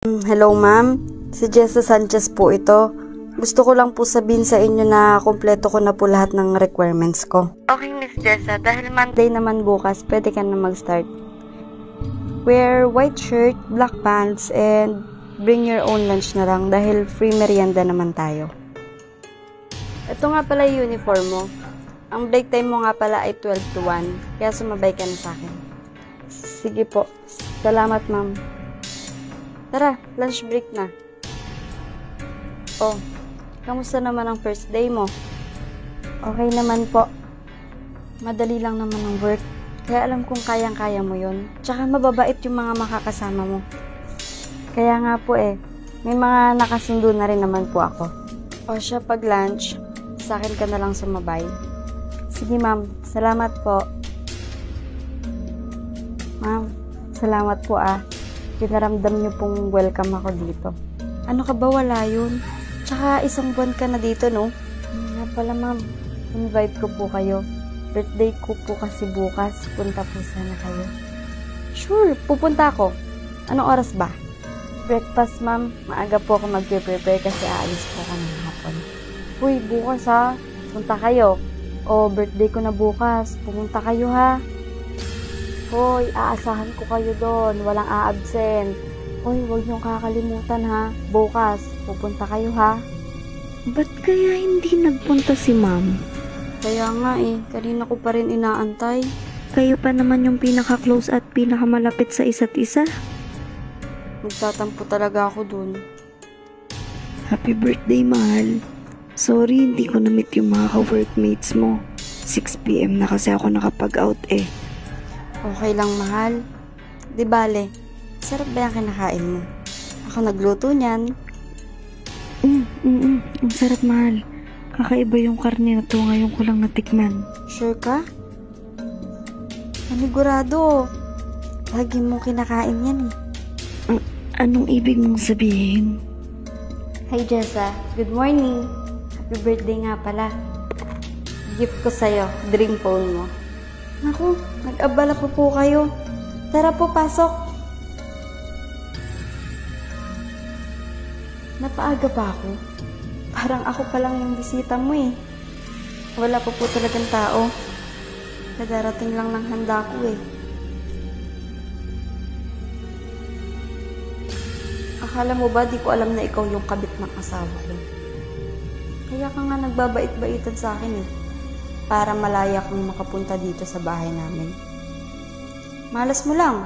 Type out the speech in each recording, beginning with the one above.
Hello ma'am, si Jessa Sanchez po ito. Gusto ko lang po sabihin sa inyo na kumpleto ko na po lahat ng requirements ko. Okay Miss Jessa, dahil Monday naman bukas, pwede ka na mag-start. Wear white shirt, black pants, and bring your own lunch na lang dahil free merienda naman tayo. Ito nga pala yung uniform mo. Ang break time mo nga pala ay 12 to 1, kaya sumabay ka na sa akin. Sige po, salamat ma'am. Tara, lunch break na. Oh, kamusta naman ang first day mo? Okay naman po. Madali lang naman ang work. Kaya alam kong kayang-kaya mo yun. Tsaka mababait yung mga makakasama mo. Kaya nga po may mga nakasundo na rin naman po ako. O siya, pag lunch, sa akin ka na lang sumabay. Sige ma'am, salamat po. Ma'am, salamat po Pinaramdam niyo pong welcome ako dito. Ano ka ba, wala yun? Tsaka isang buwan ka na dito, no? Nga pala, ma'am. Invite ko po kayo. Birthday ko po kasi bukas. Punta po sana kayo. Sure, pupunta ako. Anong oras ba? Breakfast, ma'am. Maaga po ako mag-prepare kasi aalis po ako ng hapon. Uy, bukas Punta kayo. O, birthday ko na bukas. Pumunta kayo Hoy, aasahan ko kayo doon. Walang a-absent. Hoy, huwag niyong kakalimutan Bukas, pupunta kayo Ba't kaya hindi nagpunta si ma'am? Kaya nga kanina ko pa rin inaantay. Kayo pa naman yung pinaka-close at pinakamalapit sa isa't isa. Magtatampo talaga ako dun. Happy birthday, mahal. Sorry, hindi ko na-meet yung mga ka-workmates mo. 6 PM na kasi ako nakapag-out Okay lang, mahal. Di bale, sarap ba yung kinakain mo? Ako nagluto niyan. Ang sarap, mahal. Kakaiba yung karne na to, ngayon ko lang natikman. Sure ka? Panigurado. Lagi mo kinakain yan Anong ibig mong sabihin? Hi Jessa, good morning. Happy birthday nga pala. Gift ko sa'yo, dream phone mo. Naku, nag-abala po kayo. Tara po, pasok. Napaaga pa ako. Parang ako pa lang yung bisita mo Wala pa po talagang tao. Kadarating lang ng handa ko Akala mo ba di ko alam na ikaw yung kabit ng asawa ko? Kaya ka nga nagbabait-baitan sa akin para malaya kang makapunta dito sa bahay namin. Malas mo lang.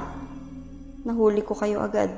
Nahuli ko kayo agad.